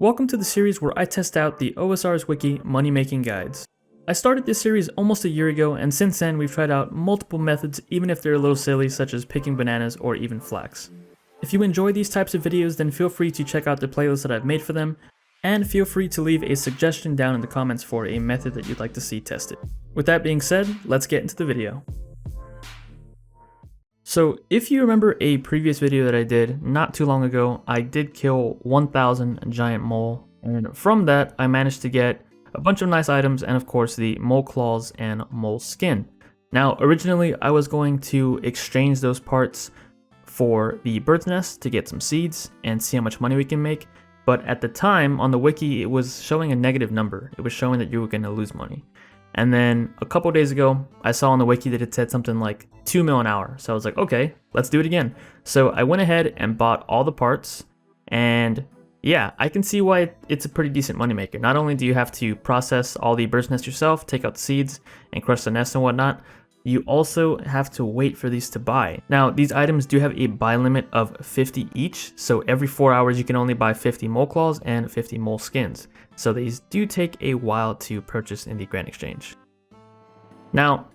Welcome to the series where I test out the Osrs Wiki money-making guides. I started this series almost a year ago, and since then we've tried out multiple methods even if they're a little silly, such as picking bananas or even flax. If you enjoy these types of videos, then feel free to check out the playlist that I've made for them, and feel free to leave a suggestion down in the comments for a method that you'd like to see tested. With that being said, let's get into the video. So if you remember a previous video that I did not too long ago, I did kill 1000 giant mole, and from that I managed to get a bunch of nice items and of course the mole claws and mole skin. Now originally I was going to exchange those parts for the bird's nest to get some seeds and see how much money we can make, but at the time on the wiki it was showing a negative number. It was showing that you were going to lose money. And then a couple days ago, I saw on the wiki that it said something like 2 mil an hour. So I was like, okay, let's do it again. So I went ahead and bought all the parts, and yeah, I can see why it's a pretty decent moneymaker. Not only do you have to process all the bird's nest yourself, take out the seeds, and crush the nest and whatnot, you also have to wait for these to buy. Now, these items do have a buy limit of 50 each, so every 4 hours you can only buy 50 mole claws and 50 mole skins. So these do take a while to purchase in the Grand Exchange. Now,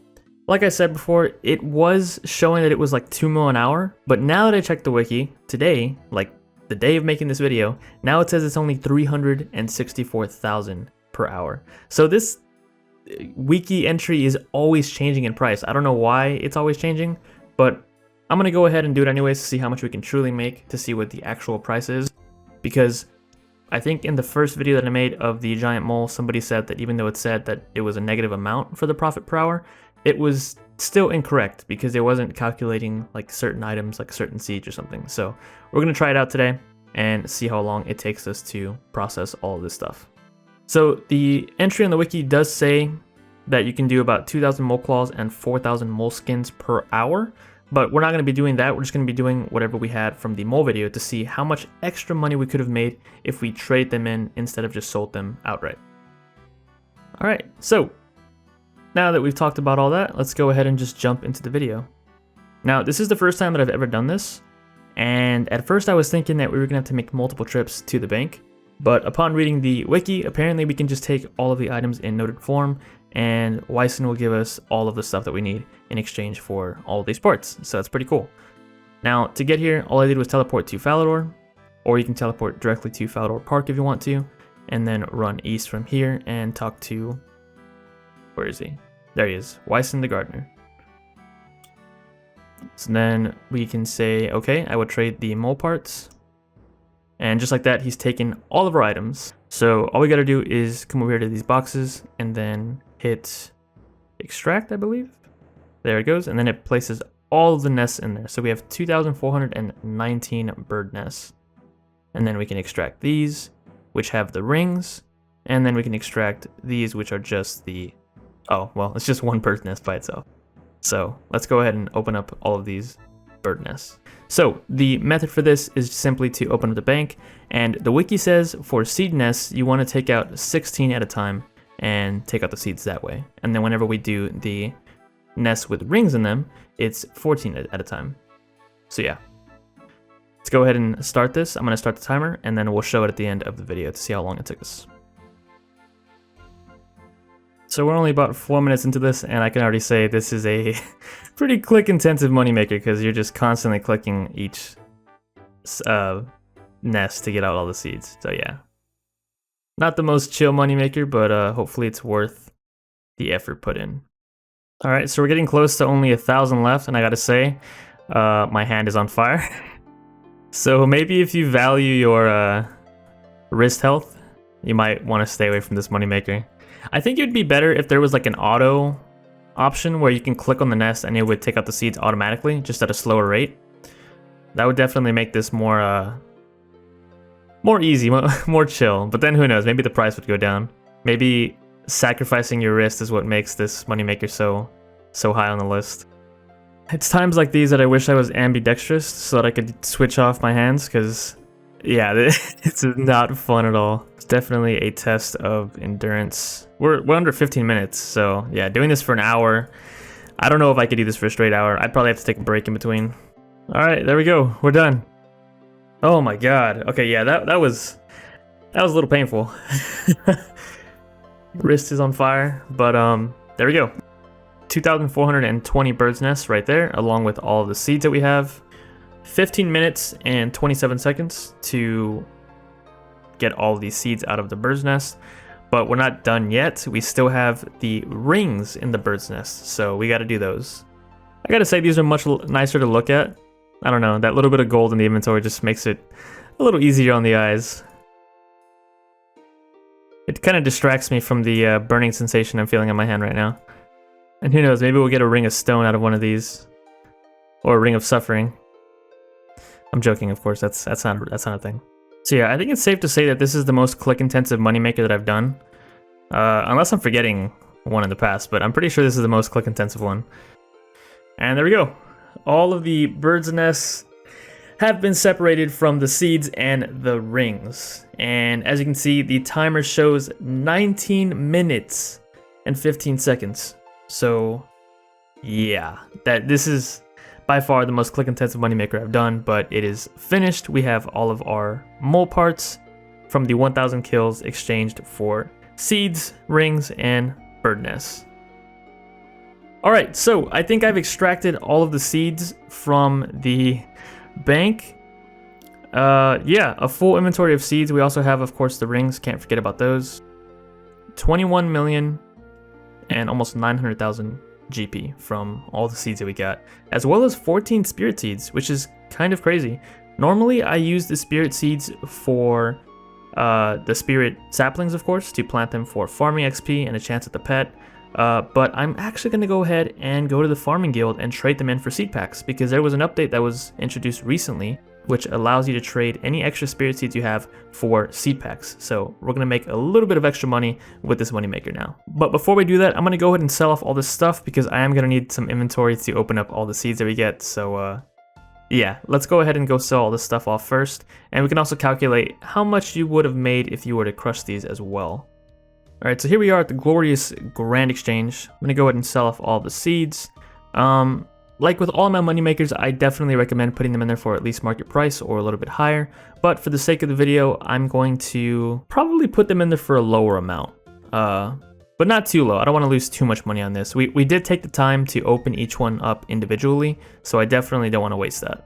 like I said before, it was showing that it was like 2 mil an hour, but now that I checked the wiki, today, like the day of making this video, now it says it's only 364,000 per hour. So this wiki entry is always changing in price. I don't know why it's always changing, but I'm gonna go ahead and do it anyways to see how much we can truly make, to see what the actual price is, because I think in the first video that I made of the giant mole, somebody said that even though it said that it was a negative amount for the profit per hour, it was still incorrect because it wasn't calculating like certain items, like certain seeds or something. So we're gonna try it out today and see how long it takes us to process all of this stuff. So the entry on the wiki does say that you can do about 2,000 mole claws and 4,000 mole skins per hour, but we're not going to be doing that. We're just going to be doing whatever we had from the mole video to see how much extra money we could have made if we trade them in instead of just sold them outright. All right, so now that we've talked about all that, let's go ahead and just jump into the video. Now, this is the first time that I've ever done this, and at first I was thinking that we were going to have to make multiple trips to the bank. But upon reading the wiki, apparently we can just take all of the items in noted form, and Wyson will give us all of the stuff that we need in exchange for all of these parts. So that's pretty cool. Now, to get here, all I did was teleport to Falador, or you can teleport directly to Falador Park if you want to, and then run east from here and talk to, where is he? There he is, Wyson the gardener. So then we can say, okay, I will trade the mole parts. And just like that, he's taken all of our items. So all we gotta do is come over here to these boxes and then hit extract, I believe. There it goes, and then it places all of the nests in there. So we have 2,419 bird nests. And then we can extract these, which have the rings, and then we can extract these, which are just the, oh, well, it's just one bird nest by itself. So let's go ahead and open up all of these bird nests. So the method for this is simply to open up the bank, and the wiki says for seed nests you want to take out 16 at a time and take out the seeds that way. And then whenever we do the nests with rings in them, it's 14 at a time. So yeah, let's go ahead and start this. I'm going to start the timer and then we'll show it at the end of the video to see how long it took us. So we're only about 4 minutes into this, and I can already say this is a pretty click-intensive moneymaker because you're just constantly clicking each nest to get out all the seeds. So yeah, not the most chill moneymaker, but hopefully it's worth the effort put in. All right, so we're getting close to only 1,000 left, and I gotta say, my hand is on fire. So maybe if you value your wrist health, you might want to stay away from this moneymaker. I think it would be better if there was like an auto option where you can click on the nest and it would take out the seeds automatically, just at a slower rate. That would definitely make this more easy, more chill. But then who knows, maybe the price would go down. Maybe sacrificing your wrist is what makes this moneymaker so high on the list. It's times like these that I wish I was ambidextrous so that I could switch off my hands, because yeah, it's not fun at all. It's definitely a test of endurance. We're under 15 minutes, so yeah, doing this for an hour. I don't know if I could do this for a straight hour. I'd probably have to take a break in between. All right, there we go. We're done. Oh my god. Okay, yeah, that was That was a little painful. Wrist is on fire, but there we go. 2,420 bird's nests right there, along with all of the seeds that we have. 15 minutes and 27 seconds to get all of these seeds out of the bird's nest. But we're not done yet. We still have the rings in the bird's nest, so we got to do those. I gotta say, these are much nicer to look at. I don't know, that little bit of gold in the inventory just makes it a little easier on the eyes. It kind of distracts me from the burning sensation I'm feeling on my hand right now. And who knows, maybe we'll get a ring of stone out of one of these. Or a ring of suffering. I'm joking, of course, that's not a thing. So yeah, I think it's safe to say that this is the most click-intensive moneymaker that I've done. Unless I'm forgetting one in the past, but I'm pretty sure this is the most click-intensive one. And there we go. All of the bird's nests have been separated from the seeds and the rings. And as you can see, the timer shows 19 minutes and 15 seconds. So yeah, this is by far the most click-intensive moneymaker I've done, but it is finished. We have all of our mole parts from the 1,000 kills exchanged for seeds, rings, and bird nests. Alright, so I think I've extracted all of the seeds from the bank. Yeah, a full inventory of seeds. We also have, of course, the rings. Can't forget about those. 21 million and almost 900,000 GP from all the seeds that we got, as well as 14 spirit seeds, which is kind of crazy. Normally, I use the spirit seeds for the spirit saplings, of course, to plant them for farming XP and a chance at the pet. But I'm actually going to go ahead and go to the farming guild and trade them in for seed packs, because there was an update that was introduced recently which allows you to trade any extra spirit seeds you have for seed packs. So we're going to make a little bit of extra money with this moneymaker now. But before we do that, I'm going to go ahead and sell off all this stuff because I am going to need some inventory to open up all the seeds that we get. So yeah, let's go ahead and go sell all this stuff off first. And we can also calculate how much you would have made if you were to crush these as well. Alright, so here we are at the glorious Grand Exchange. I'm going to go ahead and sell off all the seeds. Like with all my moneymakers, I definitely recommend putting them in there for at least market price or a little bit higher. But for the sake of the video, I'm going to probably put them in there for a lower amount. But not too low. I don't want to lose too much money on this. We did take the time to open each one up individually, so I definitely don't want to waste that.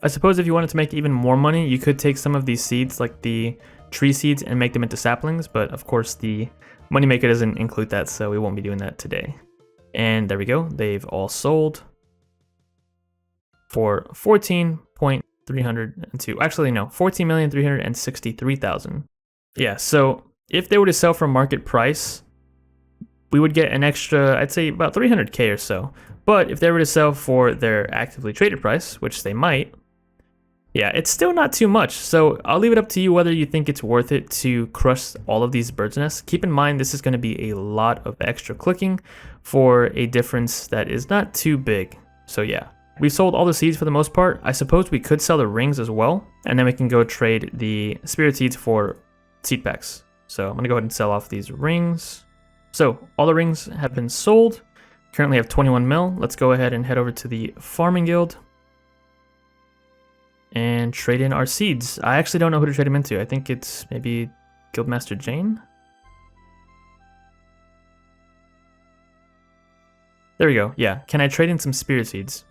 I suppose if you wanted to make even more money, you could take some of these seeds, like the tree seeds, and make them into saplings, but of course the moneymaker doesn't include that, so we won't be doing that today. And there we go, they've all sold for 14.302. Actually, no, 14,363,000. Yeah, so if they were to sell for market price, we would get an extra, I'd say about 300k or so. But if they were to sell for their actively traded price, which they might, yeah, it's still not too much. So I'll leave it up to you whether you think it's worth it to crush all of these bird's nests. Keep in mind, this is going to be a lot of extra clicking for a difference that is not too big. So yeah, we sold all the seeds for the most part. I suppose we could sell the rings as well, and then we can go trade the spirit seeds for seed packs. So I'm going to go ahead and sell off these rings. So all the rings have been sold. Currently have 21 mil. Let's go ahead and head over to the farming guild and trade in our seeds. I actually don't know who to trade them into. I think it's maybe Guildmaster Jane. There we go. Yeah, can I trade in some spirit seeds?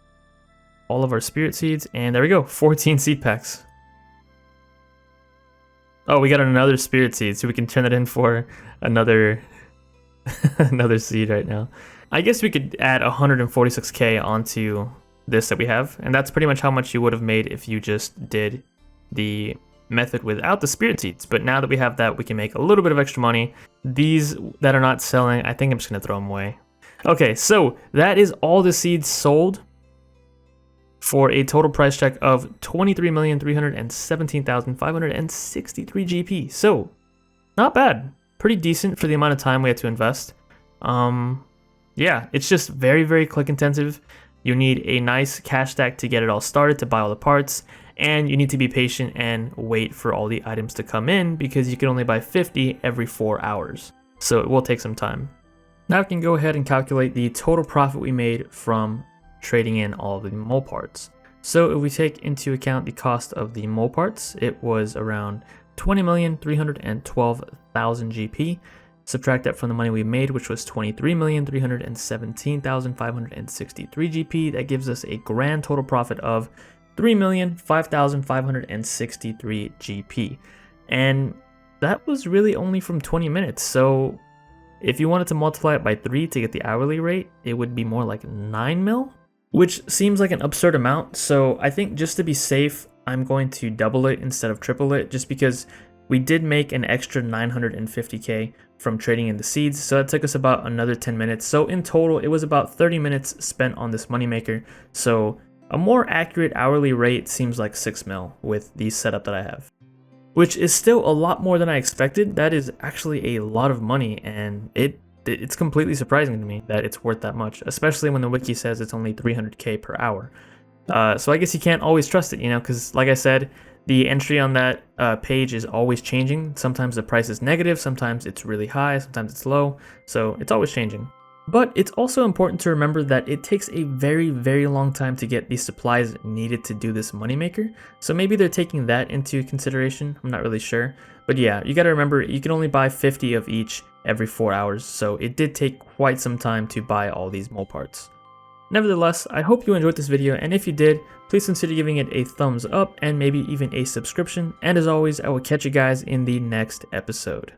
All of our spirit seeds, and there we go, 14 seed packs. Oh, we got another spirit seed, so we can turn that in for another another seed right now. I guess we could add 146k onto this that we have, and that's pretty much how much you would have made if you just did the method without the spirit seeds. But now that we have that, we can make a little bit of extra money. These that are not selling, I think I'm just gonna throw them away. Okay, so that is all the seeds sold for a total price check of 23,317,563 GP. So not bad, pretty decent for the amount of time we had to invest. Yeah, it's just very, very click intensive. You need a nice cash stack to get it all started, to buy all the parts, and you need to be patient and wait for all the items to come in because you can only buy 50 every 4 hours. So it will take some time. Now we can go ahead and calculate the total profit we made from trading in all of the mole parts. So if we take into account the cost of the mole parts, it was around 20,312,000 GP. Subtract that from the money we made, which was 23,317,563 GP. That gives us a grand total profit of 3,005,563 GP. And that was really only from 20 minutes. So if you wanted to multiply it by 3 to get the hourly rate, it would be more like 9 mil, which seems like an absurd amount. So I think just to be safe, I'm going to double it instead of triple it, just because we did make an extra 950k from trading in the seeds. So that took us about another 10 minutes. So in total, it was about 30 minutes spent on this moneymaker. So a more accurate hourly rate seems like 6 mil with the setup that I have, which is still a lot more than I expected. That is actually a lot of money, and it's completely surprising to me that it's worth that much, especially when the wiki says it's only 300k per hour. So I guess you can't always trust it, you know, because like I said, the entry on that page is always changing. Sometimes the price is negative, sometimes it's really high, sometimes it's low, so it's always changing. But it's also important to remember that it takes a very, very long time to get the supplies needed to do this moneymaker. So maybe they're taking that into consideration. I'm not really sure. But yeah, you got to remember you can only buy 50 of each every 4 hours. So it did take quite some time to buy all these mole parts. Nevertheless, I hope you enjoyed this video, and if you did, please consider giving it a thumbs up and maybe even a subscription. And as always, I will catch you guys in the next episode.